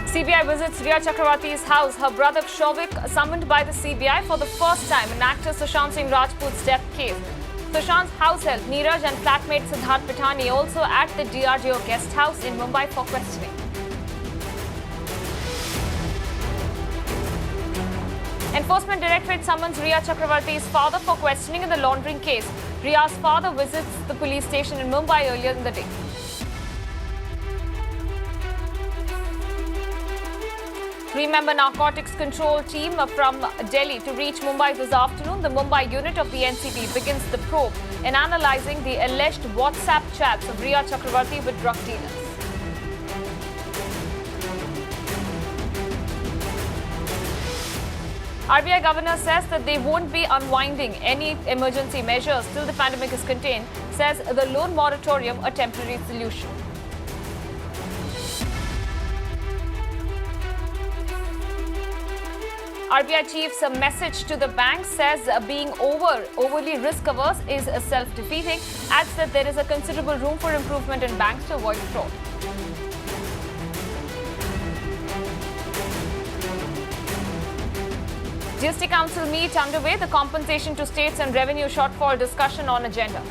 CBI visits Riya Chakravarti's house. Her brother Shouvik summoned by the CBI for the first time in actor Sushant Singh Rajput's death case. Sushant's house help Neeraj and flatmate Siddharth Pitani also at the DRDO guest house in Mumbai for questioning. Enforcement Directorate summons Riya Chakravarti's father for questioning in the laundering case. Riya's father visits the police station in Mumbai earlier in the day. Three-member narcotics control team from Delhi to reach Mumbai this afternoon. The Mumbai unit of the NCB begins the probe in analysing the alleged WhatsApp chats of Riya Chakravarti with drug dealers. RBI governor says that they won't be unwinding any emergency measures till the pandemic is contained, says the loan moratorium a temporary solution. RBI chief's message to the banks says being overly risk-averse is self-defeating, adds that there is a considerable room for improvement in banks to avoid fraud. GST Council meet underway, the compensation to states and revenue shortfall discussion on agenda.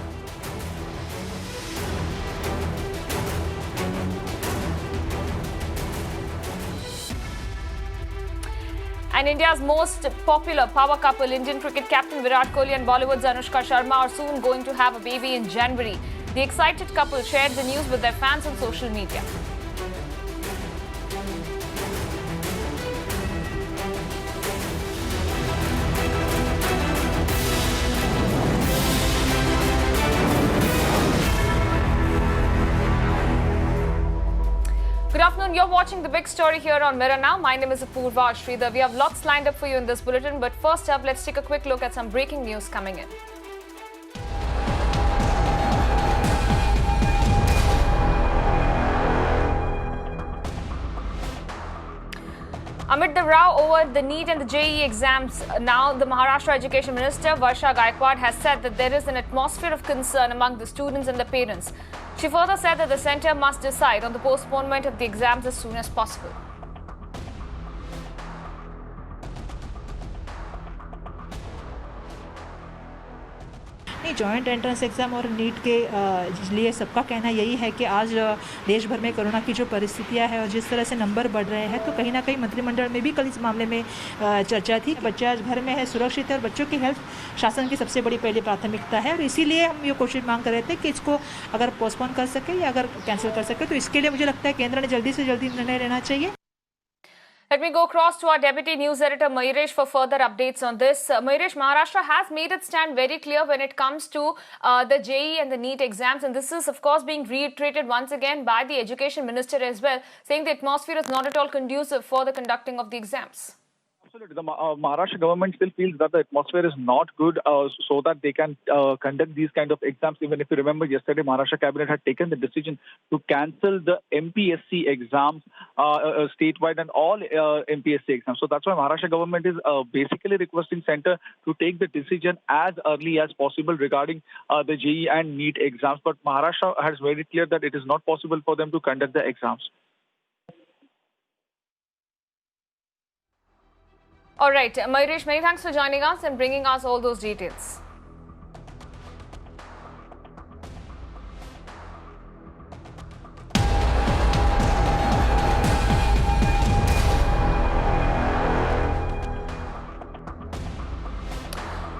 And India's most popular power couple, Indian cricket captain Virat Kohli and Bollywood's Anushka Sharma, are soon going to have a baby in January. The excited couple shared the news with their fans on social media. Good afternoon. You're watching The Big Story here on Mirror Now. My name is Apurva Sridhar. We have lots lined up for you in this bulletin, but first up, let's take a quick look at some breaking news coming in. Amid the row over the NEET and the JEE exams, now the Maharashtra Education Minister Varsha Gaikwad has said that there is an atmosphere of concern among the students and the parents. She further said that the centre must decide on the postponement of the exams as soon as possible. नहीं, joint entrance exam और NEET के लिए सबका कहना यही है कि आज देश भर में कोरोना की जो परिस्थितियां हैं और जिस तरह से नंबर बढ़ रहे हैं, तो कहीं ना कहीं मंत्रिमंडल में भी कल इस मामले में चर्चा थी। बच्चा आज घर में है, सुरक्षित है और बच्चों की हेल्थ शासन की सबसे बड़ी पहली प्राथमिकता है और इसीलिए हम ये कोशिश मांग कर रहे थे कि इसको अगर पोस्टपोन कर सके या अगर कैंसिल कर सके, तो इसके लिए मुझे लगता है केंद्र ने जल्दी से जल्दी निर्णय लेना चाहिए। Let me go across to our Deputy News Editor Mayuresh for further updates on this. Mayuresh, Maharashtra has made its stand very clear when it comes to the JEE and the NEET exams, and this is of course being reiterated once again by the Education Minister as well, saying the atmosphere is not at all conducive for the conducting of the exams. Absolutely. The Maharashtra government still feels that the atmosphere is not good so that they can conduct these kind of exams. Even if you remember, yesterday Maharashtra cabinet had taken the decision to cancel the MPSC exams statewide and all MPSC exams. So that's why Maharashtra government is basically requesting centre to take the decision as early as possible regarding the JEE and NEET exams. But Maharashtra has made it clear that it is not possible for them to conduct the exams. All right, Mayuresh, many thanks for joining us and bringing us all those details.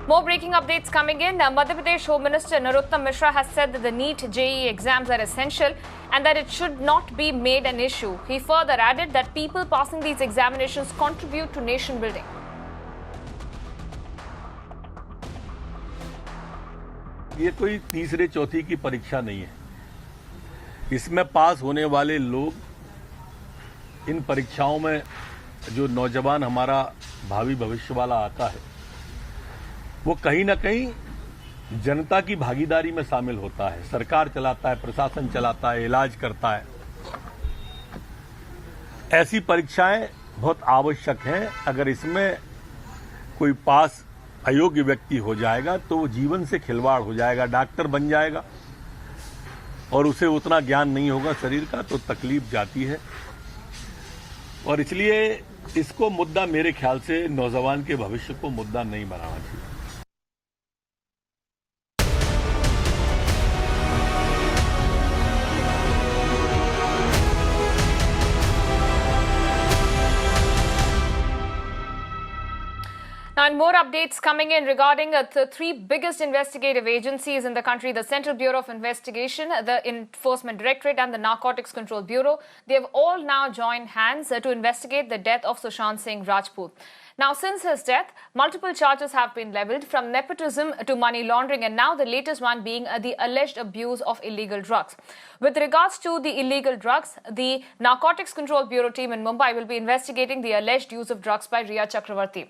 More breaking updates coming in. Madhya Pradesh Home Minister Narottam Mishra has said that the NEET JEE exams are essential and that it should not be made an issue. He further added that people passing these examinations contribute to nation building. ये कोई तीसरे चौथी की परीक्षा नहीं है। इसमें पास होने वाले लोग इन परीक्षाओं में जो नौजवान हमारा भावी भविष्य वाला आता है, वो कहीं ना कहीं जनता की भागीदारी में शामिल होता है। सरकार चलाता है, प्रशासन चलाता है, इलाज करता है। ऐसी परीक्षाएं बहुत आवश्यक हैं। अगर इसमें कोई पास अयोग्य व्यक्ति हो जाएगा तो वो जीवन से खिलवाड़ हो जाएगा। डॉक्टर बन जाएगा और उसे उतना ज्ञान नहीं होगा शरीर का, तो तकलीफ जाती है। और इसलिए इसको मुद्दा मेरे ख्याल से नौजवान के भविष्य को मुद्दा नहीं बनाना चाहिए। Now, and more updates coming in regarding the three biggest investigative agencies in the country, the Central Bureau of Investigation, the Enforcement Directorate and the Narcotics Control Bureau. They have all now joined hands to investigate the death of Sushant Singh Rajput. Now, since his death, multiple charges have been levelled, from nepotism to money laundering, and now the latest one being the alleged abuse of illegal drugs. With regards to the illegal drugs, the Narcotics Control Bureau team in Mumbai will be investigating the alleged use of drugs by Riya Chakravarti.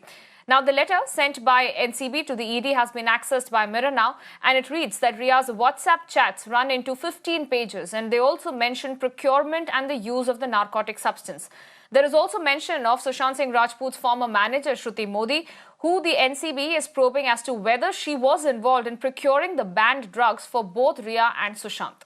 Now, the letter sent by NCB to the ED has been accessed by Mirror Now, and it reads that Riya's WhatsApp chats run into 15 pages, and they also mention procurement and the use of the narcotic substance. There is also mention of Sushant Singh Rajput's former manager, Shruti Modi, who the NCB is probing as to whether she was involved in procuring the banned drugs for both Riya and Sushant.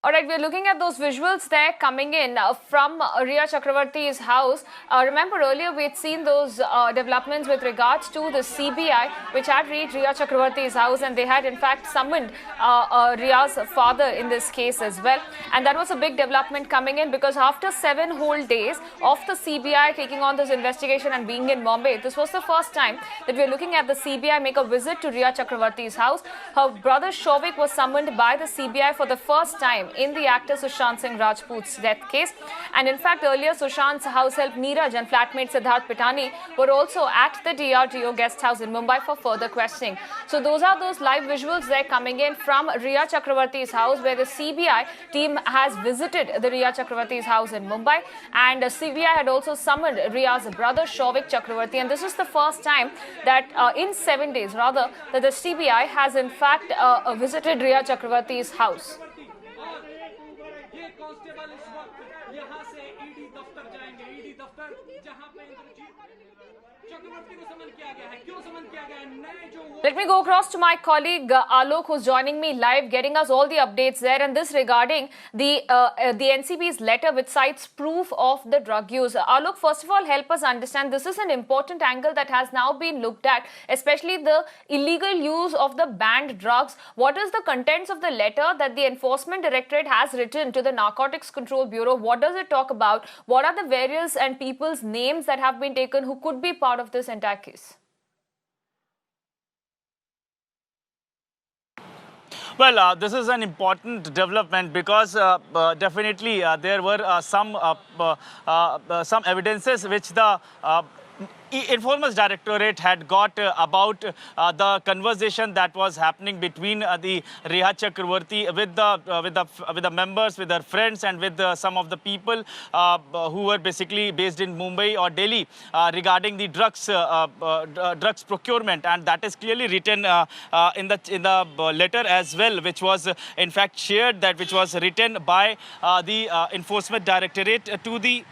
All right, we're looking at those visuals there coming in from Riya Chakravarti's house. Remember earlier we had seen those developments with regards to the CBI, which had reached Riya Chakravarti's house, and they had in fact summoned Riya's father in this case as well. And that was a big development coming in, because after 7 whole days of the CBI taking on this investigation and being in Bombay, this was the first time that we're looking at the CBI make a visit to Riya Chakravarti's house. Her brother Shovik was summoned by the CBI for the first time in the actor Sushant Singh Rajput's death case. And in fact, earlier Sushant's house help Neeraj and flatmate Siddharth Pitani were also at the DRDO guest house in Mumbai for further questioning. So those are those live visuals there coming in from Riya Chakravarti's house, where the CBI team has visited the Riya Chakravarti's house in Mumbai, and CBI had also summoned Riya's brother Shovik Chakravarti, and this is the first time that in 7 days rather that the CBI has in fact visited Riya Chakravarti's house. Constable इस वक्त यहां से ED दफ्तर जाएंगे। ED दफ्तर जहां पे चक्रवर्ती को समन किया गया है। क्यों समन किया गया है? नए जो Let me go across to my colleague Alok, who's joining me live, getting us all the updates there, and this regarding the NCB's letter which cites proof of the drug use. Alok, first of all, help us understand, this is an important angle that has now been looked at, especially the illegal use of the banned drugs. What is the contents of the letter that the Enforcement Directorate has written to the Narcotics Control Bureau? What does it talk about? What are the various and people's names that have been taken who could be part of this entire case? Well, this is an important development because definitely there were some evidences which the Enforcement Directorate had got about the conversation that was happening between the Riya Chakravarti with the members, with her friends, and with some of the people who were basically based in Mumbai or Delhi regarding the drugs procurement, and that is clearly written in the letter as well, which was in fact shared, that which was written by the Enforcement Directorate to the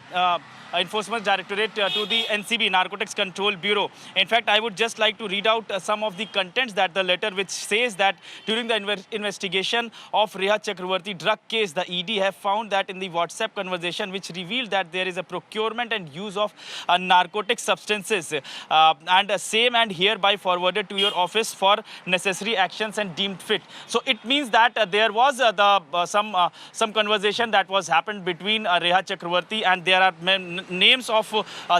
NCB, Narcotics Control Bureau. In fact, I would just like to read out some of the contents that the letter, which says that during the investigation of Riya Chakravarti drug case, the ED have found that in the WhatsApp conversation which revealed that there is a procurement and use of narcotic substances and same and hereby forwarded to your office for necessary actions and deemed fit. So it means that there was some conversation that was happened between Riya Chakravarti, and there are names of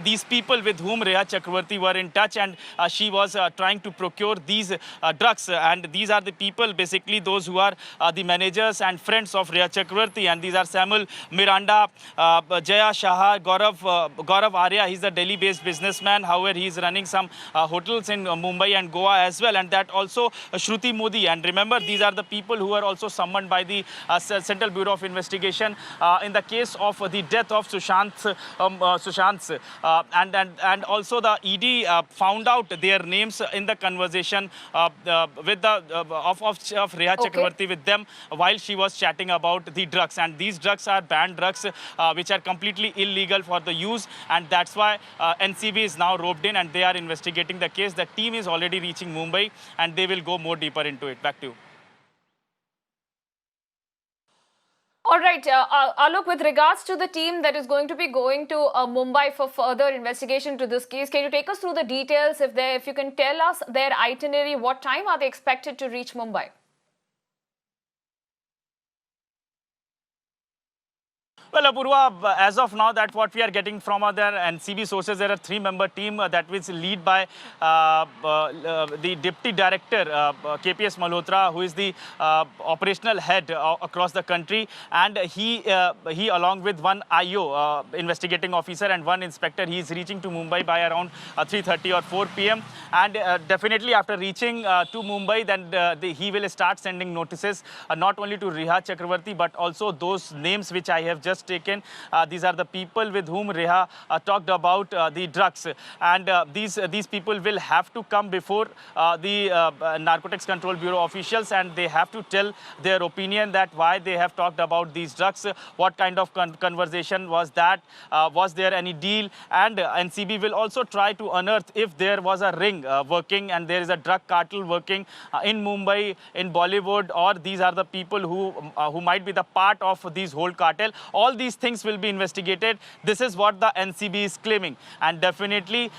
these people with whom Riya Chakravarti were in touch, and she was trying to procure these drugs, and these are the people, basically those who are the managers and friends of Riya Chakravarti, and these are Samuel Miranda, Jaya Shah, Gaurav Arya. He's a Delhi-based businessman. However, he is running some hotels in Mumbai and Goa as well, and that also Shruti Modi. And remember, these are the people who are also summoned by the Central Bureau of Investigation in the case of the death of Sushant, and also the ED found out their names in the conversation with the of Riya Chakravarti with them while she was chatting about the drugs, and these drugs are banned drugs which are completely illegal for the use, and that's why NCB is now roped in and they are investigating the case. The team is already reaching Mumbai and they will go more deeper into it. Back to you. All right, Alok, with regards to the team that is going to be going to Mumbai for further investigation to this case, can you take us through the details? If you can tell us their itinerary, what time are they expected to reach Mumbai? Well, Apurva, as of now, that's what we are getting from other NCB sources. There are 3-member team that was led by the Deputy Director, KPS Malhotra, who is the operational head across the country. And he along with one IO, investigating officer, and one inspector, he is reaching to Mumbai by around 3:30 or 4 p.m. And definitely after reaching to Mumbai, then he will start sending notices, not only to Reha Chakravarti, but also those names which I have just taken. These are the people with whom Reha talked about the drugs, and these people will have to come before the Narcotics Control Bureau officials, and they have to tell their opinion that why they have talked about these drugs, what kind of conversation was that, was there any deal, and NCB will also try to unearth if there was a ring working and there is a drug cartel working in Mumbai, in Bollywood, or these are the people who might be the part of these whole cartel. All these things will be investigated. This is what the NCB is claiming. And definitely,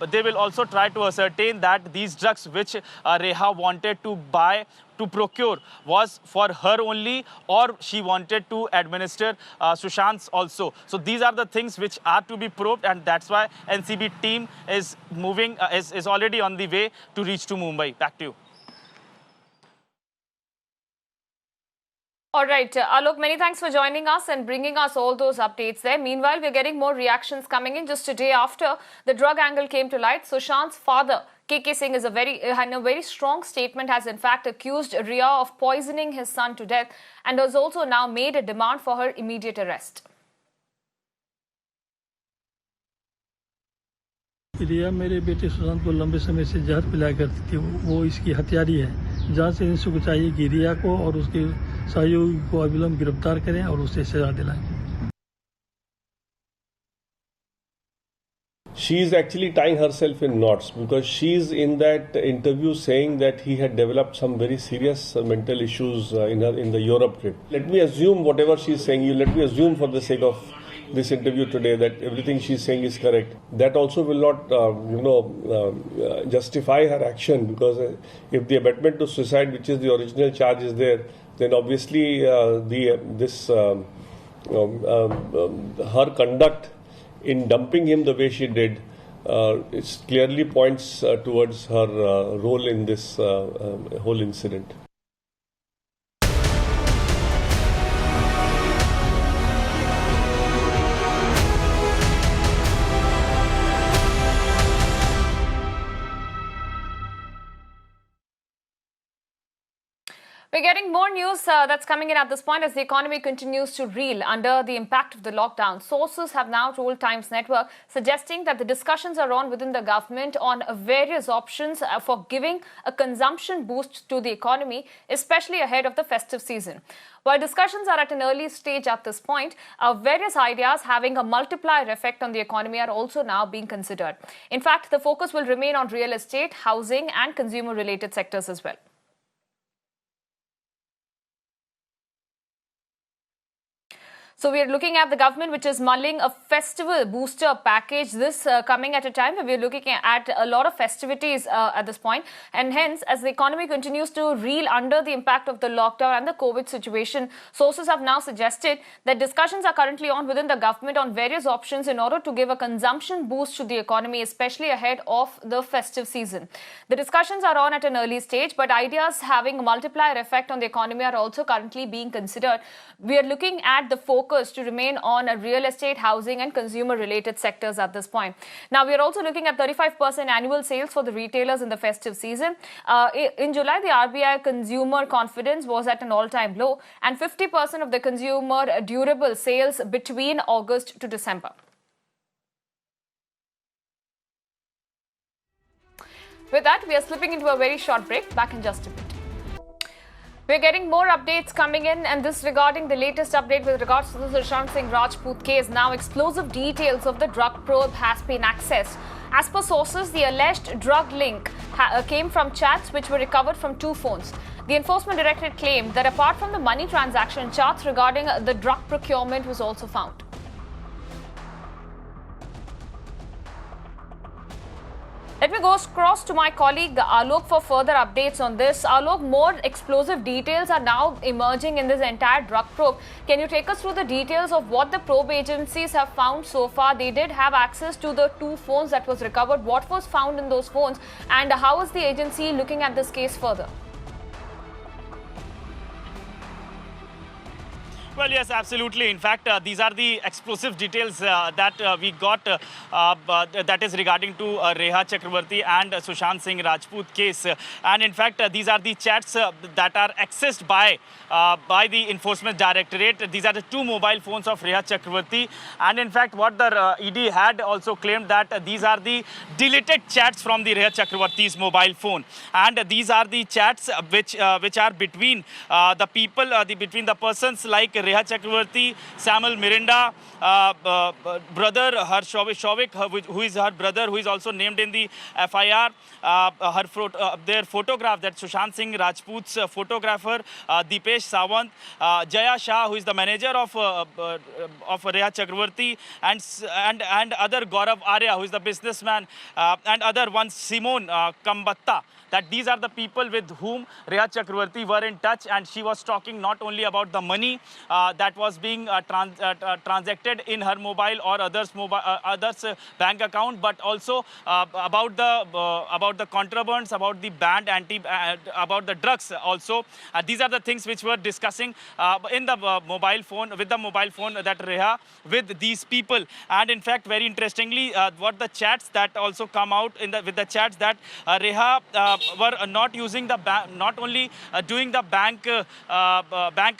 they will also try to ascertain that these drugs which Reha wanted to buy, to procure, was for her only, or she wanted to administer Sushant's also. So these are the things which are to be probed, and that's why NCB team is moving, is already on the way to reach to Mumbai. Back to you. All right, Alok, many thanks for joining us and bringing us all those updates there. Meanwhile, we're getting more reactions coming in just a day after the drug angle came to light. Sushant's father, KK Singh, in a very strong statement, has in fact accused Riya of poisoning his son to death and has also now made a demand for her immediate arrest. रिया मेरे बेटे सुशांत को लंबे समय से जहर पिलाया करती थी, वो इसकी हत्यारी है। जांच एजेंसी को चाहिए कि रिया को और उसके सहयोगी को अविलंब गिरफ्तार करें और उसे सजा दिलाएं। She is actually tying herself in knots because she is in that interview saying that he had developed some very serious mental issues in the Europe trip. Let me assume whatever she is saying. Let me assume for the sake of this interview today that everything she is saying is correct. That also will not, justify her action, because if the abetment to suicide, which is the original charge, is there, then obviously her conduct in dumping him the way she did, it clearly points towards her role in this whole incident. We're getting more news that's coming in at this point as the economy continues to reel under the impact of the lockdown. Sources have now told Times Network, suggesting that the discussions are on within the government on various options for giving a consumption boost to the economy, especially ahead of the festive season. While discussions are at an early stage at this point, various ideas having a multiplier effect on the economy are also now being considered. In fact, the focus will remain on real estate, housing and consumer-related sectors as well. So we are looking at the government, which is mulling a festival booster package. This coming at a time where we are looking at a lot of festivities at this point. And hence, as the economy continues to reel under the impact of the lockdown and the COVID situation, sources have now suggested that discussions are currently on within the government on various options in order to give a consumption boost to the economy, especially ahead of the festive season. The discussions are on at an early stage, but ideas having a multiplier effect on the economy are also currently being considered. We are looking at the focus to remain on real estate, housing and consumer-related sectors at this point. Now, we are also looking at 35% annual sales for the retailers in the festive season. In July, the RBI consumer confidence was at an all-time low, and 50% of the consumer durable sales between August to December. With that, we are slipping into a very short break. Back in just a bit. We're getting more updates coming in, and this regarding the latest update with regards to the Sushant Singh Rajput case. Now, explosive details of the drug probe has been accessed. As per sources, the alleged drug link came from chats which were recovered from 2 phones. The Enforcement Directorate claimed that apart from the money transaction, charts regarding the drug procurement was also found. Let me go across to my colleague Alok for further updates on this. Alok, more explosive details are now emerging in this entire drug probe. Can you take us through the details of what the probe agencies have found so far? They did have access to the 2 phones that was recovered. What was found in those phones, and how is the agency looking at this case further? Well, yes, absolutely. In fact, these are the explosive details that we got that is regarding to Reha Chakravarti and Sushant Singh Rajput case. And in fact, these are the chats that are accessed by the Enforcement Directorate. These are the 2 mobile phones of Reha Chakravarti. And in fact, what the ED had also claimed that these are the deleted chats from the Reha Chakravarti's mobile phone. And these are the chats which are between the people, between the persons like Reha Chakravarti, Samuel Mirinda, brother her Shovik, who is her brother, who is also named in the FIR. Their photograph, that Sushant Singh Rajput's photographer, Dipesh Sawant, Jaya Shah, who is the manager of Reha Chakravarti, and other Gaurav Arya, who is the businessman, and other one Simone Kambatta. That these are the people with whom Reha Chakravarti were in touch, and she was talking not only about the money that was being transacted in her mobile or others' bank account, but also about the contrabands, about the banned about the drugs also. These are the things which were discussing in the mobile phone, with the mobile phone that Reha with these people. And in fact, very interestingly, what the chats that also come out with the chats that Reha were not using the not only doing the bank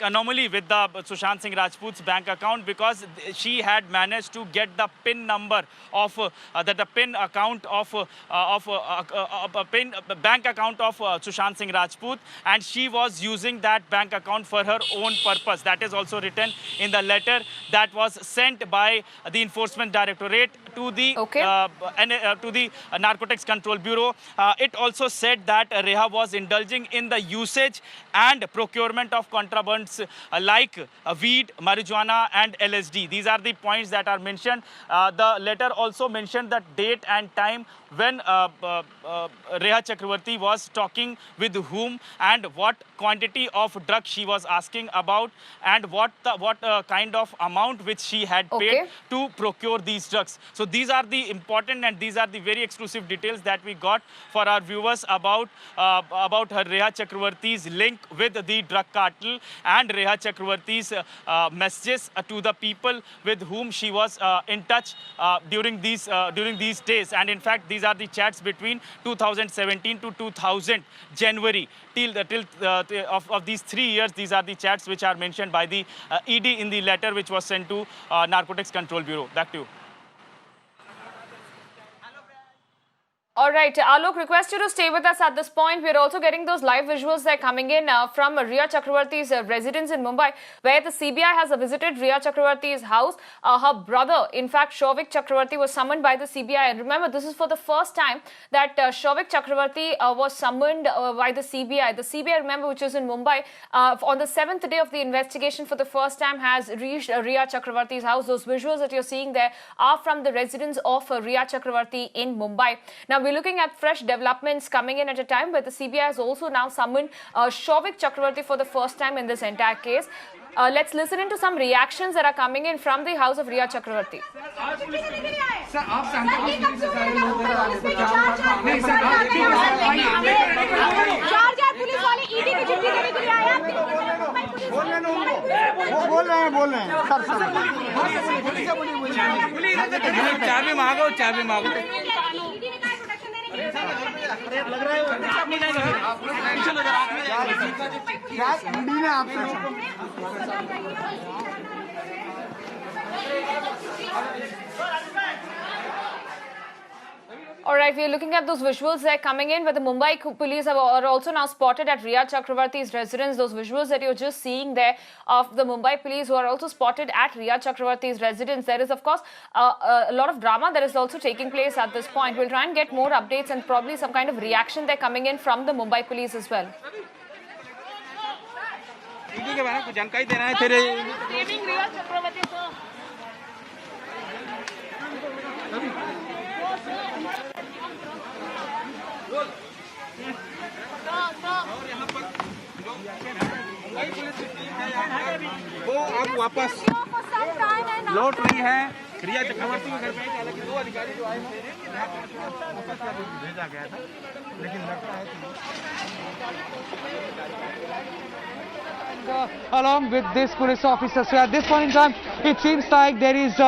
anomaly with the Sushant Singh Rajput's bank account, because she had managed to get the PIN number of the PIN account of bank account of Sushant Singh Rajput, and she was using that bank account for her own purpose. That is also written in the letter that was sent by the Enforcement Directorate to the to the Narcotics Control Bureau. It also said that Reha was indulging in the usage and procurement of contrabands like weed, marijuana and LSD. These are the points that are mentioned. The letter also mentioned the date and time when Reha Chakravarti was talking with whom, and what quantity of drug she was asking about, and what kind of amount which she had paid to procure these drugs. So these are the important and these are the very exclusive details that we got for our viewers about her Reha Chakravarti's link with the drug cartel and Reha Chakravarti's messages to the people with whom she was in touch during these days. And in fact, these are the chats between 2017 to 2000 January of these 3 years. These are the chats which are mentioned by the ED in the letter which was sent to Narcotics Control Bureau. Back to you. All right, Alok, request you to stay with us at this point. We're also getting those live visuals that are coming in from Reha Chakravarti's residence in Mumbai, where the CBI has visited Reha Chakravarti's house. Her brother, in fact, Shovik Chakravarti, was summoned by the CBI. And remember, this is for the first time that Shovik Chakravarti was summoned by the CBI. The CBI, remember, which is in Mumbai, on the 7th day of the investigation for the first time has reached Reha Chakravarti's house. Those visuals that you're seeing there are from the residence of Reha Chakravarti in Mumbai. Now, we're looking at fresh developments coming in at a time where the CBI has also now summoned Shovik Chakravarti for the first time in this entire case. Let's listen into some reactions that are coming in from the house of Reha Chakravarti. चाबी मांगो लग रहा है आपसे All right, we are looking at those visuals that are coming in, where the Mumbai police are also now spotted at Reha Chakravarti's residence. Those visuals that you're just seeing there of the Mumbai police who are also spotted at Reha Chakravarti's residence. There is, of course, a lot of drama that is also taking place at this point. We'll try and get more updates and probably some kind of reaction they're coming in from the Mumbai police as well. ED के बारे में कुछ जानकारी देना है तेरे और यहाँ पर मुंबई पुलिस की टीम है यहाँ पर, वो अब वापस लौट रही है रिया चक्रवर्ती के घर पे। हालांकि 2 अधिकारी जो आए हैं यहाँ पर भेजा गया था, लेकिन लगता है कि along with this police officer. So at this point in time, it seems like there is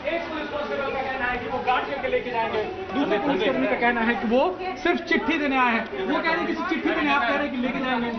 एक पुलिस कांस्टेबल का कहना है कि वो गार्ड करके लेके जाएंगे, दूसरे पुलिसकर्मी का कहना है कि वो सिर्फ चिट्ठी देने आए हैं। वो कह रहे हैं किसी चिट्ठी देने, आप कह रहे हैं कि लेके जाएंगे।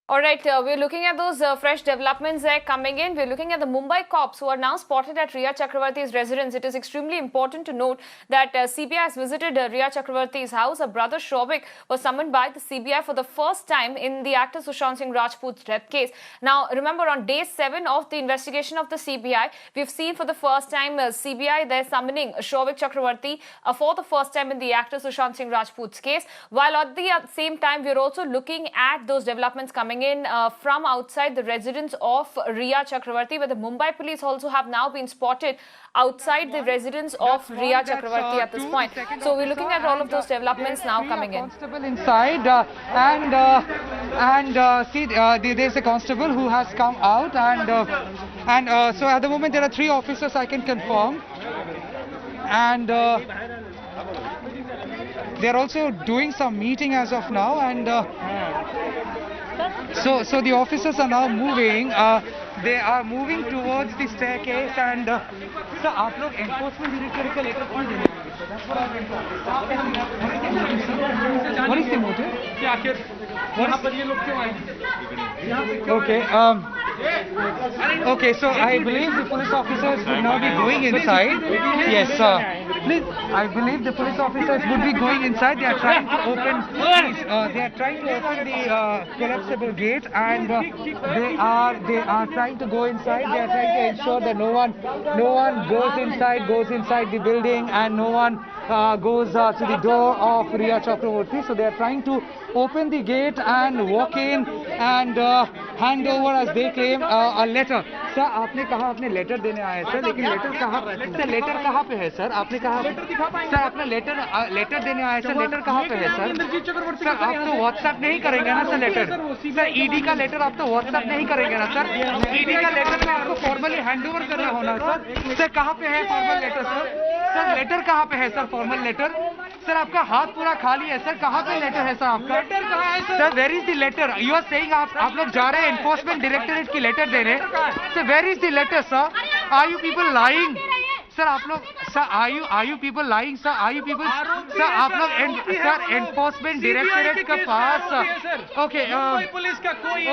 All right, we're looking at those fresh developments that are coming in. We're looking at the Mumbai cops who are now spotted at Riya Chakravarti's residence. It is extremely important to note that CBI has visited Riya Chakravarti's house. Her brother Shobik was summoned by the CBI for the first time in the actor Sushant Singh Rajput's death case. Now, remember, on day 7 of the investigation of the CBI, we've seen for the first time CBI they're summoning Shobik Chakravarti for the first time in the actor Sushant Singh Rajput's case. While at the same time, we're also looking at those developments coming in from outside the residence of Riya Chakravarti, where the Mumbai police also have now been spotted outside the residence of Riya Chakravarti at this point. So we're looking at all of those developments now coming in. Constable inside, see, there's a constable who has come out, and so at the moment there are 3 officers I can confirm, and they're also doing some meeting as of now, and so the officers are now moving. They are moving towards the staircase, and sir, आप लोग enforcement director का letter कौन देने वाले? That's what I've been told. What is the motive? कि आखिर यहाँ पर ये लोग क्यों आए? Okay, so I believe the police officers would now be going inside. Yes, please. I believe the police officers would be going inside. They are trying to open. The collapsible gate, and they are trying to go inside. They are trying to ensure that no one goes inside the building, and no one goes to the door of Riya Chakravarti. So they are trying to open the gate and walk in and hand over, as they claim, a letter. Sir, आपने कहा आपने letter देने आए हैं sir, लेकिन letter कहाँ पे है सर? आपने कहा सर अपना लेटर देने आए सर, लेटर कहाँ पे है सर? सर आप तो व्हाट्सएप नहीं करेंगे ना सर लेटर? सर ईडी का लेटर आप तो व्हाट्सएप नहीं करेंगे ना सर? ईडी का लेटर में आपको फॉर्मली हैंड ओवर करना होना सर। सर कहाँ पे है formal letter sir? Sir letter कहाँ पे है सर? फॉर्मल लेटर सर, आपका हाथ पूरा खाली है सर, कहाँ पे लेटर है सर आपका? लेटर कहाँ है sir? Where is the letter? You are saying आप लोग जा रहे हैं एनफोर्समेंट डायरेक्टरेट की लेटर देने। Sir where is the letter sir? Are you people lying? Sir आप लोग sir are you people lying sir? Are you people sir आप लोग सर एनफोर्समेंट डायरेक्टरेट के पास ओके पुलिस का कोई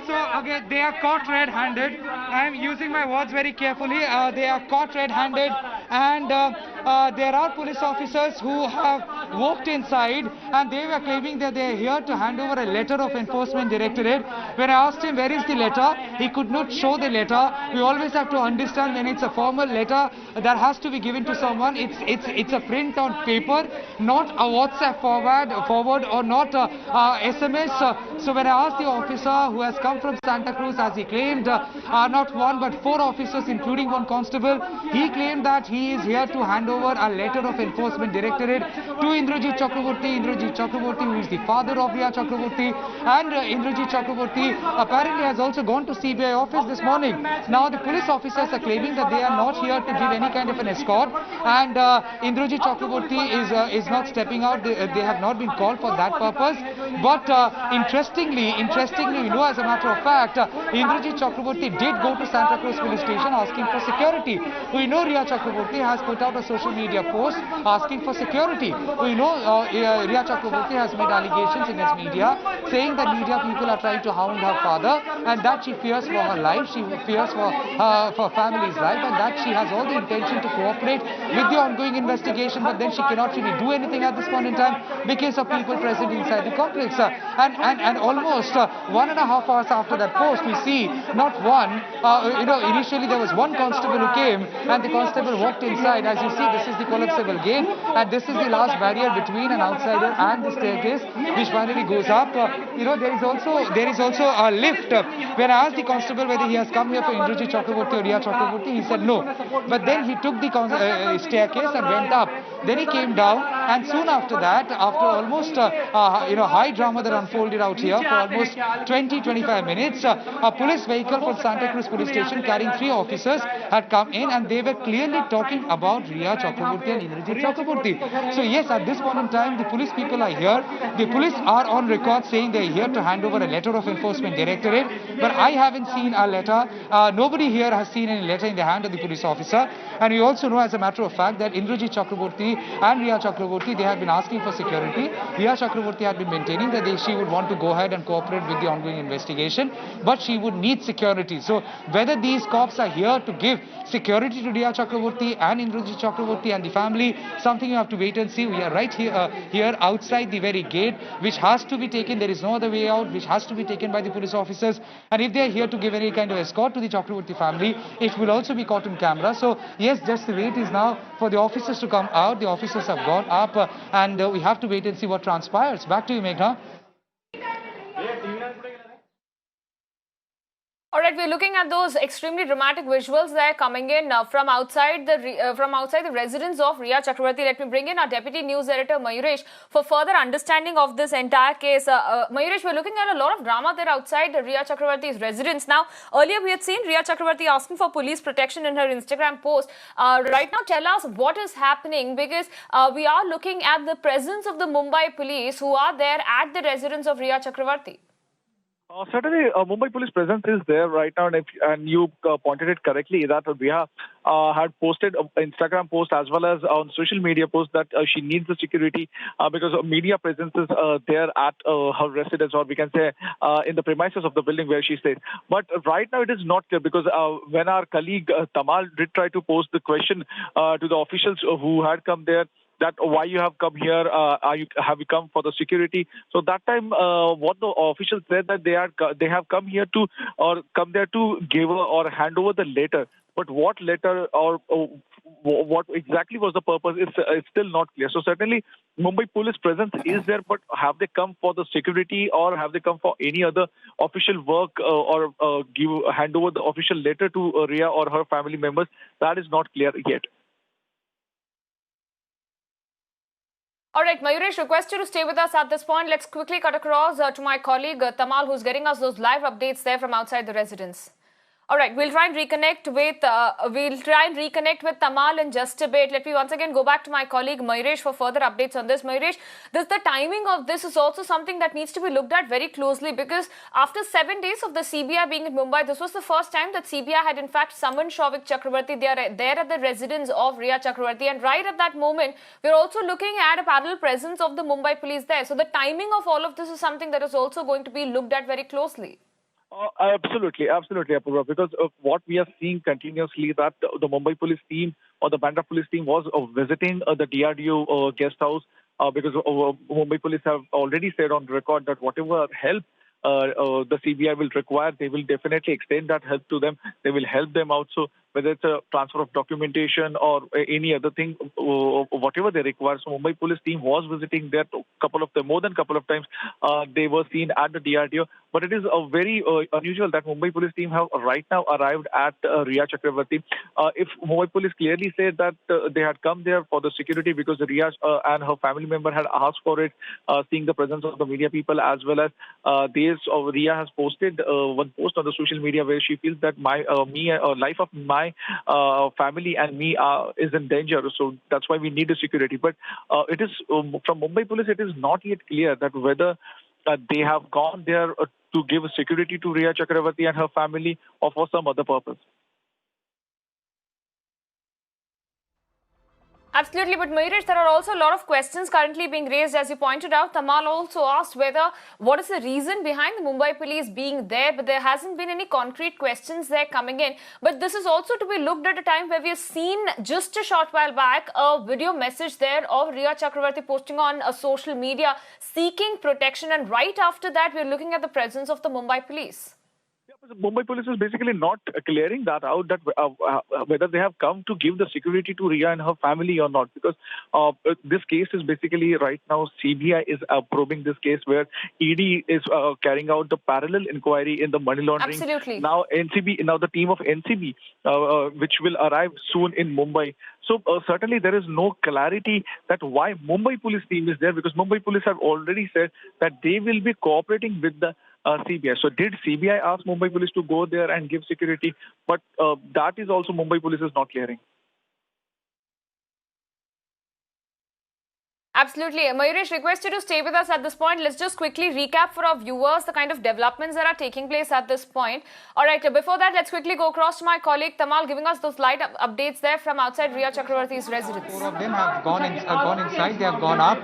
so again they are caught red-handed. I am using my words very carefully. They are caught red-handed, and there are police officers who have walked inside, and they were claiming that they are here to hand over a letter of enforcement directorate. When I asked him where is the letter, he could not show the letter. We always have to understand, when it's a formal letter that has to be given to someone, it's a print on paper, not a WhatsApp forward or not SMS. So when I asked the officer who has come from Santa Cruz, as he claimed, not 1 but 4 officers including 1 constable, he claimed that he is here to hand over a letter of enforcement directorate to Indrajit Chakravarti, who is the father of Riya Chakravarti, and Indrajit Chakravarti apparently has also gone to CBI office this morning. Now the police officers are claiming that they are not here to give any kind of an escort, and Indrajit Chakravarti is not stepping out. They have not been called for that purpose. But interestingly, as a matter of fact, Indrajit Chakravarti did go to Santa Cruz police station asking for security. We know Riya Chakravarti Chakraborty has put out a social media post asking for security. We know Riya Chakraborty has made allegations in his media saying that media people are trying to hound her father and that she fears for her life, she fears for her family's life, and that she has all the intention to cooperate with the ongoing investigation, but then she cannot really do anything at this point in time because of people present inside the complex. And almost 1.5 hours after that post, we see not one, initially there was one constable who came and the constable walked inside. As you see, this is the collapsible gate and this is the last barrier between an outsider and the staircase which finally goes up. There is also a lift. When I asked the constable whether he has come here for Indrajit Chakraborty or Riya Chakraborty, he said no. But then he took the staircase and went up. Then he came down, and soon after that, after almost high drama that unfolded out here for almost 20-25 minutes, a police vehicle from Santa Cruz police station carrying 3 officers had come in, and they were clearly talking about Riya Chakraborty and Indrajit Chakraborty. So yes, at this point in time, the police people are here. The police are on record saying they are here to hand over a letter of enforcement directorate, but I haven't seen a letter. Nobody here has seen any letter in the hand of the police officer. And we also know, as a matter of fact, that Indrajit Chakraborty and Riya Chakraborty, they have been asking for security. Riya Chakraborty had been maintaining that she would want to go ahead and cooperate with the ongoing investigation, but she would need security. So whether these cops are here to give security to Riya Chakraborty and Indrajit Chakraborty and the family, something you have to wait and see. We are right here outside the very gate, which has to be taken. There is no other way out, which has to be taken by the police officers. And if they are here to give any kind of escort to the Chakraborty family, it will also be caught on camera. So yes, just the wait is now for the officers to come out. The officers have gone up and we have to wait and see what transpires. Back to you, Meghna. All right, we're looking at those extremely dramatic visuals that are coming in from outside the residence of Riya Chakraborty. Let me bring in our deputy news editor Mayuresh for further understanding of this entire case. Mayuresh, we're looking at a lot of drama there outside Riya Chakraborty's residence. Now, earlier we had seen Riya Chakraborty asking for police protection in her Instagram post. Right now, tell us what is happening, because we are looking at the presence of the Mumbai police who are there at the residence of Riya Chakraborty. Certainly, Mumbai police presence is there right now, and you pointed it correctly that Riya had posted an Instagram post as well as on social media post that she needs the security because media presence is there at her residence, or we can say in the premises of the building where she stays. But right now it is not clear, because when our colleague Tamal did try to pose the question to the officials who had come there, that why you have come here, have you come for the security? So that time, what the officials said that they have come here to, or come there to give or hand over the letter. But what letter or what exactly was the purpose is still not clear. So certainly Mumbai police presence is there, but have they come for the security or have they come for any other official work or hand over the official letter to Riya or her family members? That is not clear yet. All right, Mayuresh, request you to stay with us at this point. Let's quickly cut across to my colleague Tamal, who's getting us those live updates there from outside the residence. All right, we'll try and reconnect with Tamal in just a bit. Let me once again go back to my colleague Mayuresh for further updates on this. Mayuresh, the timing of this is also something that needs to be looked at very closely, because after 7 days of the CBI being in Mumbai, this was the first time that CBI had in fact summoned Souvik Chakraborty. They are there at the residence of Riya Chakraborty, and right at that moment, we're also looking at a parallel presence of the Mumbai police there. So the timing of all of this is something that is also going to be looked at very closely. Absolutely, Apurva, because what we are seeing continuously that the Mumbai police team or the Bandra police team was visiting the DRDO guest house because Mumbai police have already said on record that whatever help the CBI will require, they will definitely extend that help to them. They will help them out. So whether it's a transfer of documentation or any other thing, whatever they require. So Mumbai police team was visiting there more than a couple of times. They were seen at the DRDO. But it is very unusual that Mumbai police team have right now arrived at Riya Chakraborty. If Mumbai police clearly said that they had come there for the security because Riya and her family member had asked for it, seeing the presence of the media people, as well as Riya has posted one post on the social media where she feels that life of my family and me is in danger. So that's why we need the security. But it is from Mumbai police, it is not yet clear that whether they have gone there to give security to Riya Chakraborty and her family or for some other purpose. Absolutely, but Mayuresh, there are also a lot of questions currently being raised, as you pointed out. Tamal also asked what is the reason behind the Mumbai police being there, but there hasn't been any concrete questions there coming in. But this is also to be looked at a time where we have seen just a short while back a video message there of Riya Chakravarti posting on social media seeking protection, and right after that we are looking at the presence of the Mumbai police. Mumbai police is basically not clearing that out, that whether they have come to give the security to Riya and her family or not, because this case is basically right now CBI is probing this case, where ED is carrying out the parallel inquiry in the money laundering. Absolutely. Now the team of NCB, which will arrive soon in Mumbai. So certainly there is no clarity that why Mumbai police team is there, because Mumbai police have already said that they will be cooperating with the CBI. So did CBI ask Mumbai police to go there and give security? But that is also Mumbai police is not clearing. Absolutely. Mayuresh, request you to stay with us at this point. Let's just quickly recap for our viewers the kind of developments that are taking place at this point. All right, before that, let's quickly go across to my colleague Tamal, giving us those light updates there from outside Riya Chakravarti's residence. 4 of them have gone inside. They have gone up.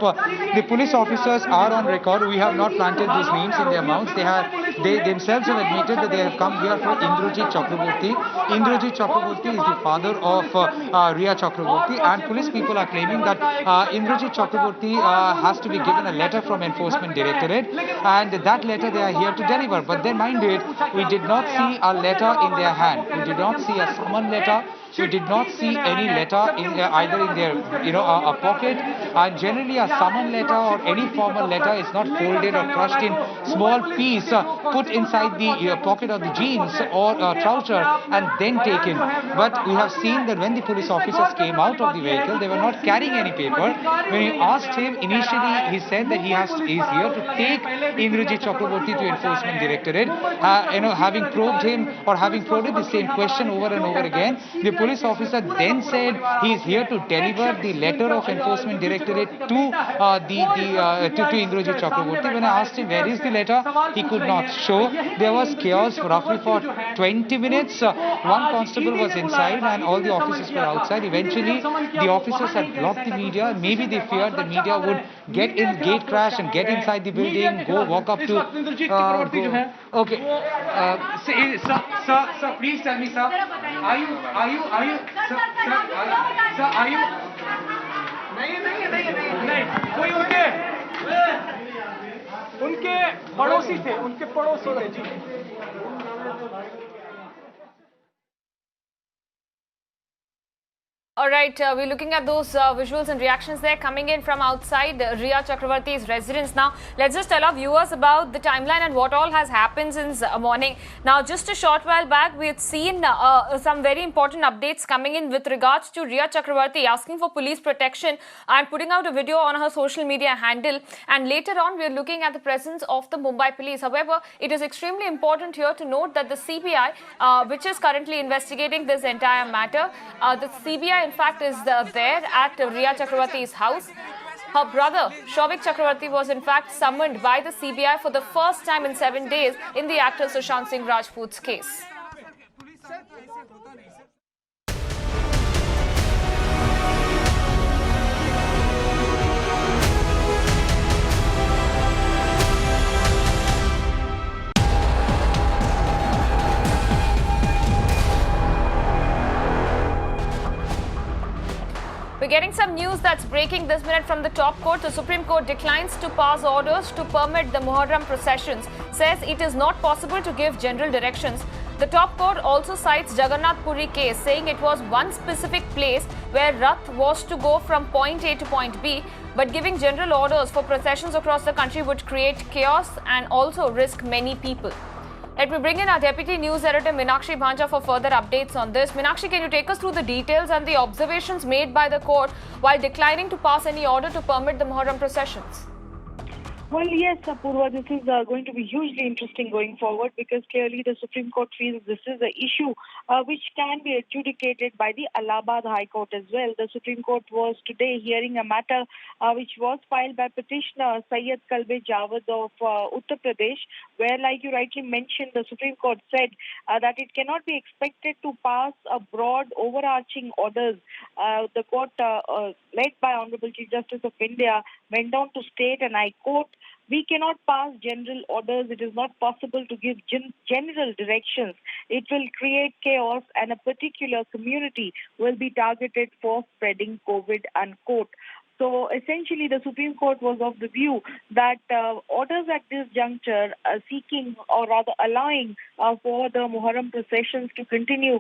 The police officers are on record. We have not planted these names in their mouths. They themselves have admitted that they have come here for Indrajit Chakravarti. Indrajit Chakravarti is the father of Riya Chakravarti, and police people are claiming that Indrajit Chakravarti has to be given a letter from Enforcement Directorate, and that letter they are here to deliver. But then mind it, we did not see a letter in their hand. We did not see a summon letter. We did not see any letter in either in their a pocket. And generally a summon letter or any formal letter is not folded or crushed in small piece, put inside the pocket of the jeans or trouser and then taken. But we have seen that when the police officers came out of the vehicle, they were not carrying any paper. When we asked him, initially he said that he is here to take Indrajit Chakravarti to Enforcement Directorate. Having probed him or having probed the same question over and over again, the police officer then said he is here to deliver the letter of Enforcement Directorate to Indrajit Chakravarti. When I asked him where is the letter, he could not show. There was chaos roughly for 20 minutes. One constable was inside and all the officers were outside. Eventually, the officers had blocked the media. Maybe they feared the media would get in gate crash and get inside the building, go walk up to. Okay, sir, please tell me, sir, are you, sir, are you? नहीं, कोई उनके पड़ोसी थे, जी. All right, we're looking at those visuals and reactions there coming in from outside Riya Chakravarti's residence. Now, let's just tell our viewers about the timeline and what all has happened since morning. Now, just a short while back, we had seen some very important updates coming in with regards to Riya Chakravarti asking for police protection and putting out a video on her social media handle. And later on, we're looking at the presence of the Mumbai police. However, it is extremely important here to note that the CBI, which is currently investigating this entire matter, the CBI in fact is there at Riya Chakravarti's house. Her brother Shouvik Chakravarti was in fact summoned by the CBI for the first time in 7 days in the actor Sushant Singh Rajput's case. We're getting some news that's breaking this minute from the top court. The Supreme Court declines to pass orders to permit the Muharram processions, says it is not possible to give general directions. The top court also cites Jagannath Puri case, saying it was one specific place where Rath was to go from point A to point B, but giving general orders for processions across the country would create chaos and also risk many people. Let me bring in our Deputy News Editor Meenakshi Bhanja for further updates on this. Meenakshi, can you take us through the details and the observations made by the court while declining to pass any order to permit the Muharram processions? Well, yes, Apurva, this is going to be hugely interesting going forward because clearly the Supreme Court feels this is an issue which can be adjudicated by the Allahabad High Court as well. The Supreme Court was today hearing a matter which was filed by petitioner Syed Kalbe Javed of Uttar Pradesh, where, like you rightly mentioned, the Supreme Court said that it cannot be expected to pass a broad overarching orders. The court, led by Honorable Chief Justice of India, went down to state and I quote, "We cannot pass general orders. It is not possible to give general directions. It will create chaos and a particular community will be targeted for spreading COVID," unquote. So essentially, the Supreme Court was of the view that orders at this juncture seeking or rather allowing for the Muharram processions to continue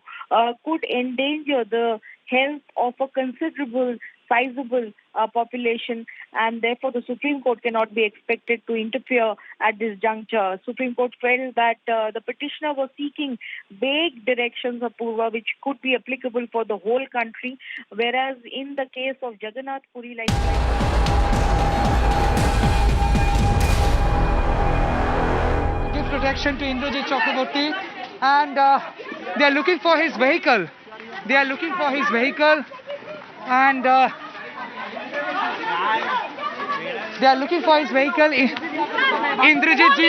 could endanger the health of a considerable sizable population, and therefore the Supreme Court cannot be expected to interfere at this juncture. Supreme Court felt that the petitioner was seeking vague directions, Apurva, which could be applicable for the whole country, whereas in the case of Jagannath Puri, like give protection to Indrajit Chakraborty, and they are looking for his vehicle. They are looking for his vehicle, and they are looking for his vehicle. Indrajit ji,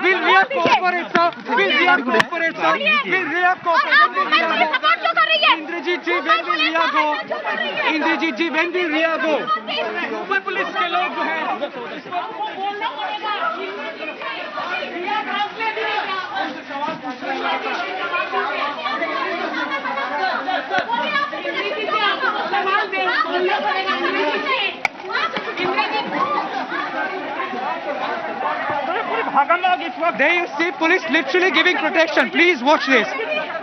will Riyad cooperate, sir? Will Riyad cooperate, sir? Will Riyad cooperate? Indrajit ji, when will Riyad go? Indrajit ji, when will Riyad go? ऊपर police के लोग जो हैं there you see police literally giving protection. Please watch this.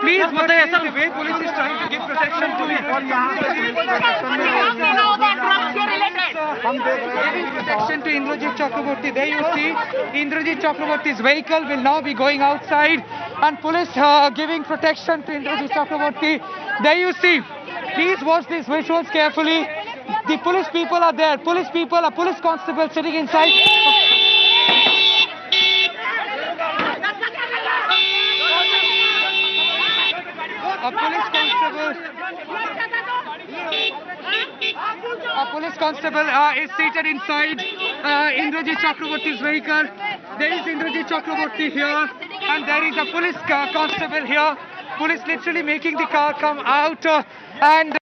Please watch this. The way police is trying to give protection to him. Giving protection to Indrajit Chakraborty. There you see Indrajit Chakraborty's vehicle will now be going outside, and police giving protection to Indrajit Chakraborty. There you see. Please watch these visuals carefully. The police people are there. Police people, a police constable sitting inside. A police constable is seated inside Indrajit Chakraborty's vehicle. There is Indrajit Chakraborty here, and there is a police constable here. Police literally making the car come out, and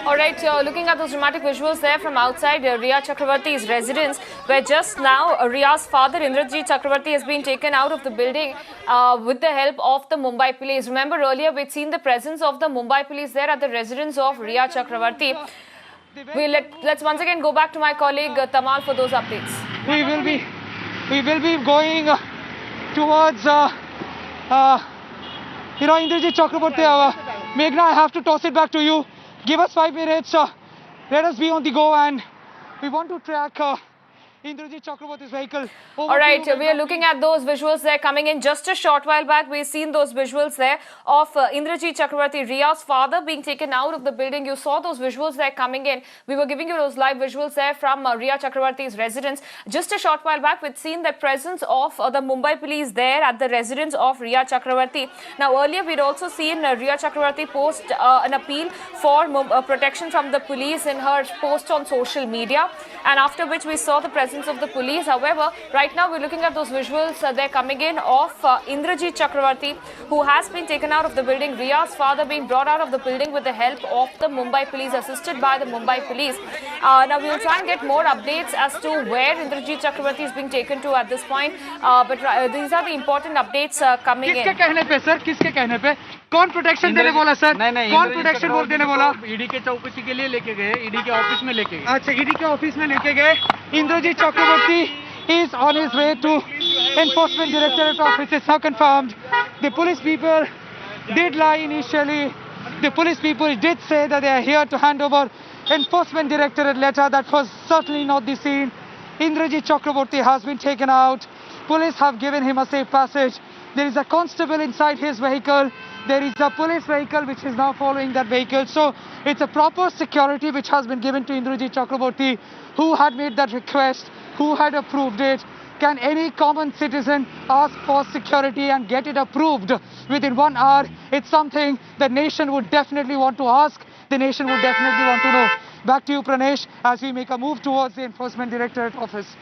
All right, looking at those dramatic visuals there from outside Riyad Chakraborty's residence, where just now Riyad's father Indrajit Chakraborty has been taken out of the building with the help of the Mumbai police. Remember earlier we'd seen the presence of the Mumbai police there at the residence of Riyad Chakraborty. Let's once again go back to my colleague Tamal for those updates. We will be going towards Indrajit Chakraborty. Meghna, I have to toss it back to you. Give us 5 minutes. Let us be on the go, and we want to track Indrajit Chakraborty's vehicle. All right, we are looking at those visuals there coming in. Just a short while back, we've seen those visuals there of Indrajit Chakraborty, Riyad's father, being taken out of the building. You saw those visuals there coming in. We were giving you those live visuals there from Riyad Chakraborty's residence. Just a short while back, we'd seen the presence of the Mumbai police there at the residence of Riyad Chakraborty. Now, earlier, we'd also seen Riyad Chakraborty post an appeal for protection from the police in her post on social media, and after which we saw the presence of the police. However, right now we're looking at those visuals they're coming in of Indrajit Chakraborty, who has been taken out of the building. Riyad's father being brought out of the building with the help of the Mumbai police, assisted by the Mumbai police. Now we'll try and get more updates as to where Indrajit Chakraborty is being taken to at this point. But these are the important updates coming in. किसके कहने पे sir? किसके कहने पे? कौन protection देने बोला sir? कौन प्रोटेक्शन बोल देने बोला? ईडी के चौकसी के लिए लेके गए, ईडी के ऑफिस में लेके गए. अच्छा, ईडी के ऑफिस में लेके गए. Indrajit Chakraborty is on his way to Enforcement Directorate office. It's now confirmed. The police people did lie initially. The police people did say that they are here to hand over Enforcement Directorate letter. That was certainly not the scene. Indrajit Chakraborty has been taken out. Police have given him a safe passage. There is a constable inside his vehicle. There is a police vehicle which is now following that vehicle. So it's a proper security which has been given to Indrajit Chakraborty, who had made that request, who had approved it. Can any common citizen ask for security and get it approved within 1 hour? It's something the nation would definitely want to ask. The nation would definitely want to know. Back to you, Pranesh, as we make a move towards the Enforcement Directorate office.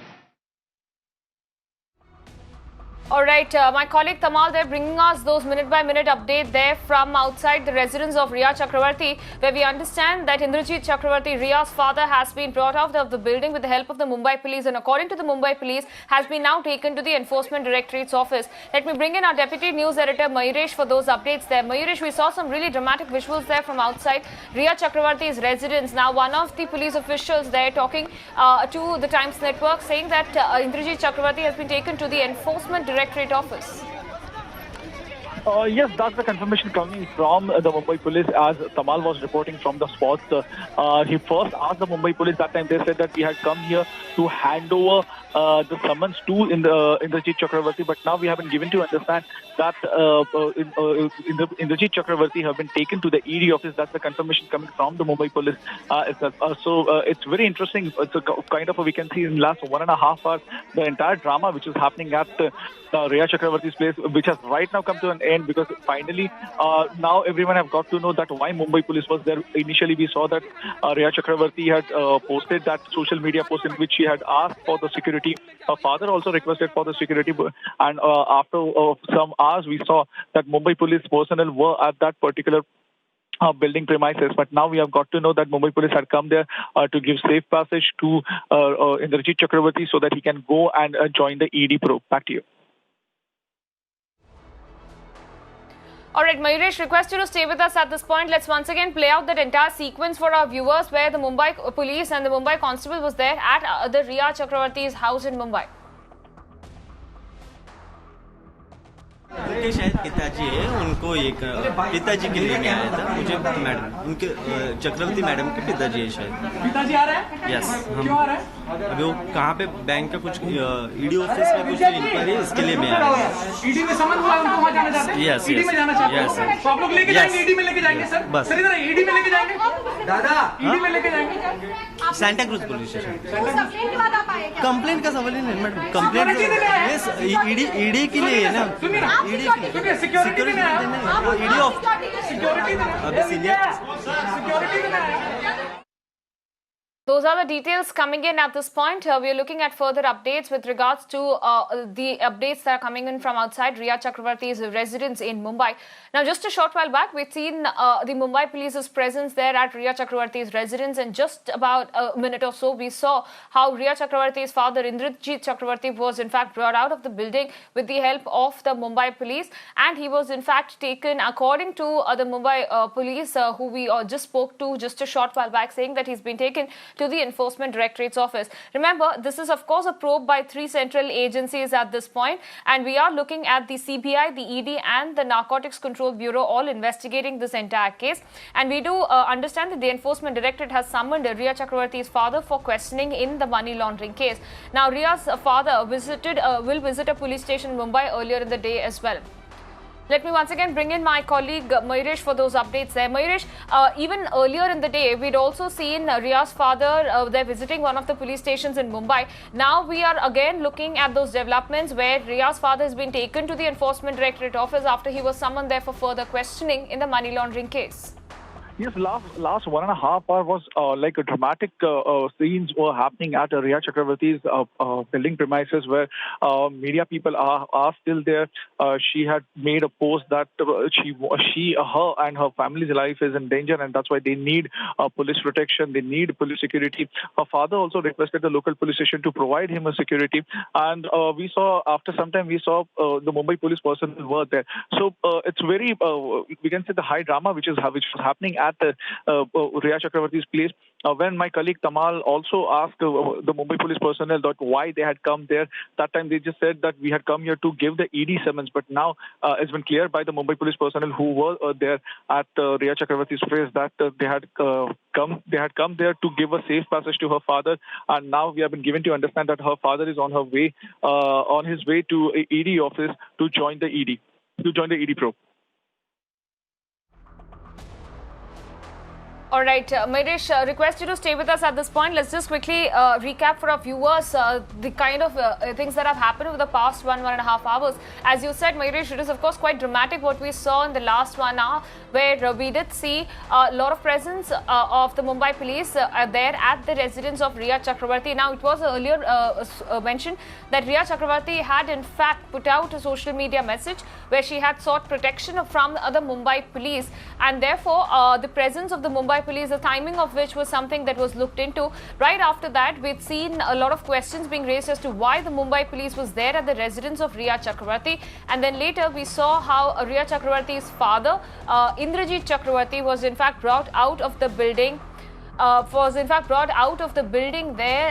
All right, my colleague Tamal there bringing us those minute-by-minute update there from outside the residence of Rhea Chakraborty, where we understand that Indrajit Chakraborty, Rhea's father, has been brought out of the building with the help of the Mumbai police, and according to the Mumbai police, has been now taken to the Enforcement Directorate's office. Let me bring in our Deputy News Editor Mayuresh for those updates there. Mayuresh, we saw some really dramatic visuals there from outside Rhea Chakraborty's residence. Now, one of the police officials there talking to the Times Network, saying that Indrajit Chakraborty has been taken to the Enforcement Directorate office. Yes, that's the confirmation coming from the Mumbai police, as Tamal was reporting from the spot. He first asked the Mumbai police that time. They said that we had come here to hand over the summons to Indrajit Chakraborty, but now we have been given to understand that Indrajit Chakraborty have been taken to the ED office. That's the confirmation coming from the Mumbai police itself. So it's very interesting. It's a kind of we can see in the last 1.5 hours the entire drama which is happening at Rhea Chakraborty's place, which has right now come to an end, because finally now everyone have got to know that why Mumbai police was there. Initially we saw that Rhea Chakraborty had posted that social media post in which she had asked for the security. Her father also requested for the security, and after some hours we saw that Mumbai police personnel were at that particular building premises. But now we have got to know that Mumbai police had come there to give safe passage to Indrajit Chakraborty so that he can go and join the ED probe. Back to you. All right, Mayuresh, request you to stay with us at this point. Let's once again play out that entire sequence for our viewers, where the Mumbai police and the Mumbai constable was there at the Rhea Chakraborty's house in Mumbai. उनके शायद पिताजी है, उनको एक पिताजी के लिए मैं आया था, मुझे मैडम उनके चक्रवर्ती मैडम के पिताजी है शायद। पिताजी आ रहे हैं? यस। क्यों आ रहे हैं? अभी वो कहाँ पे बैंक का कुछ ईडी ऑफिस में कुछ इंक्वायरी है, इसके लिए मैं आया हूँ। ईडी में समन हुआ है, उनको वहाँ जाना चाहते हैं? यस, ईडी में जाना चाहते हैं? यस। तो आप लोग लेके जाएंगे, ईडी में लेके जाएंगे सर? बस। सर इधर ईडी में लेके जाएंगे? दादा ईडी में लेके जाएंगे? Santa cruise police station. Complaint का सवाल ही नहीं मैडम, कंप्लेंट ईडी के लिए है ना, ईडी के लिए सिक्योरिटी नहीं, ईडी ऑफ अभी senior. Those are the details coming in at this point. We are looking at further updates with regards to the updates that are coming in from outside Rhea Chakraborty's residence in Mumbai. Now, just a short while back, we'd seen the Mumbai police's presence there at Rhea Chakraborty's residence, and just about a minute or so, we saw how Rhea Chakraborty's father, Indrajit Chakraborty, was in fact brought out of the building with the help of the Mumbai police, and he was in fact taken, according to the Mumbai police, who we just spoke to just a short while back, saying that he's been taken to the Enforcement Directorate's office. Remember, this is of course a probe by 3 central agencies at this point, and we are looking at the CBI, the ED and the Narcotics Control Bureau all investigating this entire case. And we do understand that the Enforcement Directorate has summoned Rhea Chakraborty's father for questioning in the money laundering case. Now, Rhea's father will visit a police station in Mumbai earlier in the day as well. Let me once again bring in my colleague Mayuresh for those updates there. Mayuresh, even earlier in the day, we'd also seen Rhea's father there visiting one of the police stations in Mumbai. Now we are again looking at those developments where Rhea's father has been taken to the Enforcement Directorate office after he was summoned there for further questioning in the money laundering case. Yes, last 1.5 hours was like a dramatic scenes were happening at Rhea Chakraborty's building premises, where media people are still there. She had made a post that her and her family's life is in danger, and that's why they need police protection, they need police security. Her father also requested the local police station to provide him a security, and we saw after some time the Mumbai police personnel were there. So it's very we can say the high drama which was happening at Riya Chakravarti's place. When my colleague Tamal also asked the Mumbai police personnel that why they had come there, that time they just said that we had come here to give the ED summons. But now it's been clear by the Mumbai police personnel who were there at Riya Chakravarti's place that they had come there to give a safe passage to her father. And now we have been given to understand that her father is on his way to ED office to join the ED probe. All right, Mayuresh, request you to stay with us at this point. Let's just quickly recap for our viewers the kind of things that have happened over the past 1.5 hours. As you said, Mayuresh, it is of course quite dramatic what we saw in the last 1 hour, where we did see a lot of presence of the Mumbai police there at the residence of Riya Chakravarti. Now, it was earlier mentioned that Riya Chakravarti had in fact put out a social media message where she had sought protection from the Mumbai police, and therefore the presence of the Mumbai police, the timing of which was something that was looked into. Right after that, we'd seen a lot of questions being raised as to why the Mumbai police was there at the residence of Riya Chakravarti, and then later we saw how Riya Chakravarti's father, Indrajit Chakravarti, was in fact brought out of the building. There,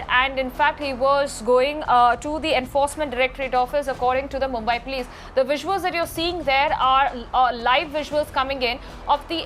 and in fact he was going to the Enforcement Directorate office, according to the Mumbai police. The visuals that you're seeing there are live visuals coming in of the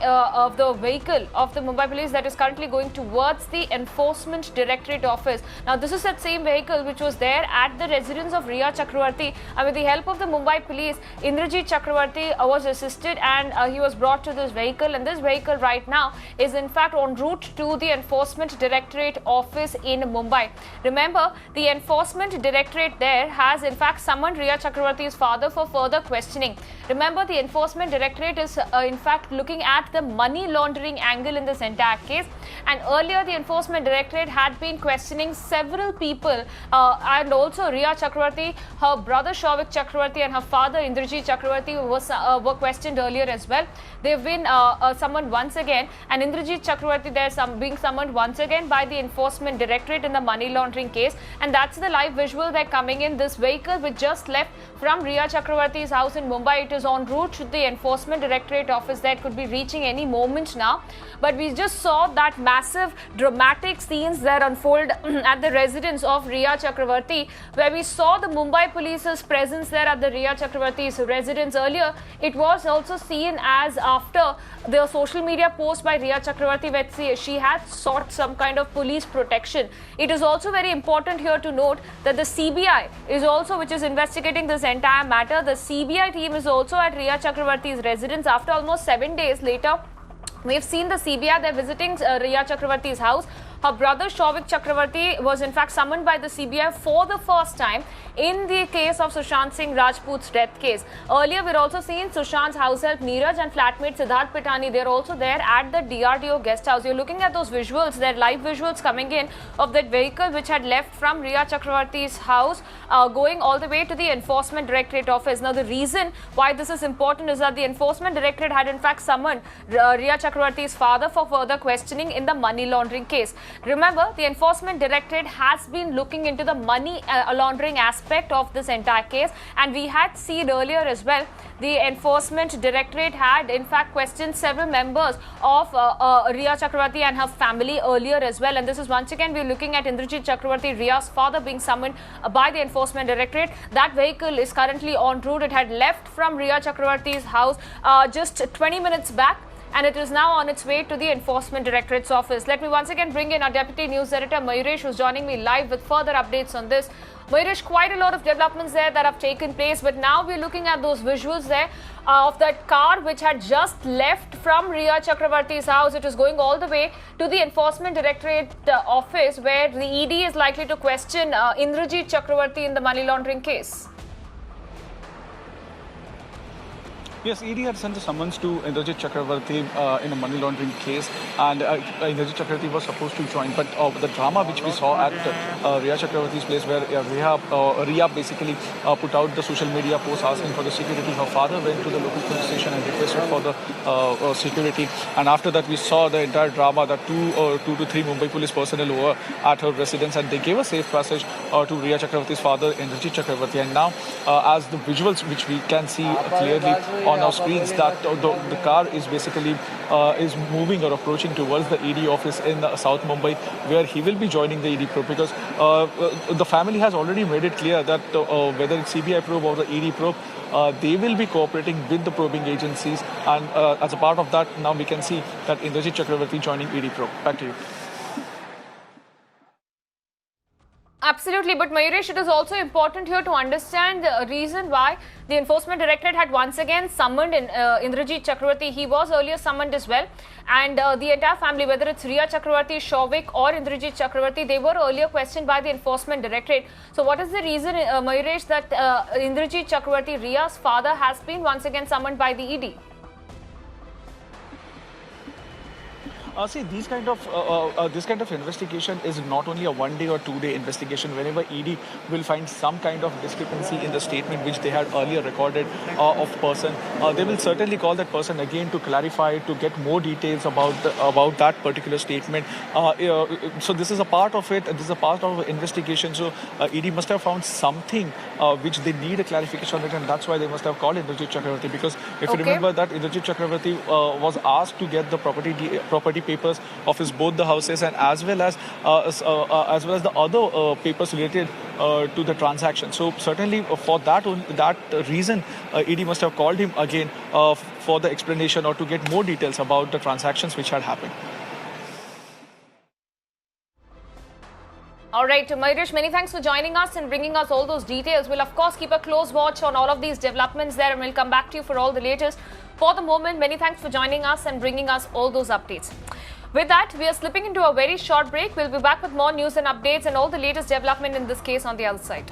vehicle of the Mumbai police that is currently going towards the Enforcement Directorate office. Now, this is that same vehicle which was there at the residence of Riya Chakravarti, and with the help of the Mumbai police, Indrajit Chakravarti was assisted, and he was brought to this vehicle, and this vehicle right now is in fact en route to the Enforcement Directorate office in Mumbai. Remember, the Enforcement Directorate there has in fact summoned Riya Chakravarti's father for further questioning. Remember, the Enforcement Directorate is in fact looking at the money laundering angle in this entire case, and earlier the Enforcement Directorate had been questioning several people, and also Riya Chakravarti, her brother Shouvik Chakravarti and her father Indrajit Chakravarti were questioned earlier as well. They've been summoned once again, and Indrajit Chakravarti being summoned once again by the Enforcement Directorate in the money laundering case, and that's the live visual they're coming in. This vehicle which just left from Riya Chakravarti's house in Mumbai, it is en route to the Enforcement Directorate office that could be reaching any moment now. But we just saw that massive dramatic scenes that unfold at the residence of Riya Chakravarti, where we saw the Mumbai police's presence there at the Riya Chakravarti's residence earlier. It was also seen as after the social media post by Riya Chakravarti where she had sought some kind of police protection. It is also very important here to note that the CBI is also, which is investigating this entire matter, the CBI team is also at Riya Chakravarti's residence after almost 7 days later. We've seen the CBI, they're visiting Riya Chakravarti's house. Her brother Shouvik Chakravarti was in fact summoned by the CBI for the first time in the case of Sushant Singh Rajput's death case. Earlier, we'd also seen Sushant's house help Neeraj and flatmate Siddharth Pitani. They're also there at the DRDO guest house. You're looking at those visuals, they're live visuals coming in of that vehicle which had left from Riya Chakravarti's house, going all the way to the Enforcement Directorate office. Now, the reason why this is important is that the Enforcement Directorate had in fact summoned Riya Chakravarti's father for further questioning in the money laundering case. Remember, the Enforcement Directorate has been looking into the money laundering aspect of this entire case, and we had seen earlier as well, the Enforcement Directorate had in fact questioned several members of Riya Chakravarti and her family earlier as well, and this is once again we're looking at Indrajit Chakravarti, Riya's father, being summoned by the Enforcement Directorate. That vehicle is currently en route. It had left from Riya Chakravarti's house just 20 minutes back, and it is now on its way to the Enforcement Directorate's office. Let me once again bring in our Deputy News Editor Mayuresh, who's joining me live with further updates on this. Mayuresh, quite a lot of developments there that have taken place, but now we're looking at those visuals there of that car which had just left from Riya Chakravarti's house. It is going all the way to the Enforcement Directorate office, where the ED is likely to question Indrajit Chakravarti in the money laundering case. Yes, ED had sent a summons to Indrajit Chakravarti in a money laundering case, and Indrajit Chakravarti was supposed to join. But the drama which we saw at Riya Chakravarti's place, where Riya basically put out the social media post asking for the security. Her father went to the local police station and requested for the security. And after that, we saw the entire drama that two to three Mumbai police personnel were at her residence, and they gave a safe passage to Riya Chakravarti's father, Indrajit Chakravarti. And now, as the visuals which we can see clearly on our screens that the car is basically is moving or approaching towards the ED office in South Mumbai, where he will be joining the ED probe, because the family has already made it clear that whether it's CBI probe or the ED probe, they will be cooperating with the probing agencies, and as a part of that, now we can see that Indrajit Chakravarti joining ED probe. Back to you. Absolutely, but Mayuresh, it is also important here to understand the reason why the Enforcement Directorate had once again summoned Indrajit Chakravarti. He was earlier summoned as well, and the entire family, whether it's Riya Chakravarti, Shouvik or Indrajit Chakravarti, they were earlier questioned by the Enforcement Directorate. So what is the reason, Mayuresh, that Indrajit Chakravarti, Riya's father, has been once again summoned by the ED? See, this kind of investigation is not only a 1 day or 2 day investigation. Whenever ED will find some kind of discrepancy in the statement which they had earlier recorded of person, they will certainly call that person again to clarify, to get more details about that particular statement. So this is a part of it. This is a part of investigation. So ED must have found something which they need a clarification on it, and that's why they must have called Indrajit Chakravarti. Because if you remember that Indrajit Chakravarti was asked to get the property papers of both the houses, and as well as the other papers related to the transaction. So certainly for that reason, ED must have called him again for the explanation or to get more details about the transactions which had happened. All right, Mayuresh, many thanks for joining us and bringing us all those details. We'll of course keep a close watch on all of these developments there, and we'll come back to you for all the latest. For the moment, many thanks for joining us and bringing us all those updates. With that, we are slipping into a very short break. We'll be back with more news and updates and all the latest development in this case on the other side.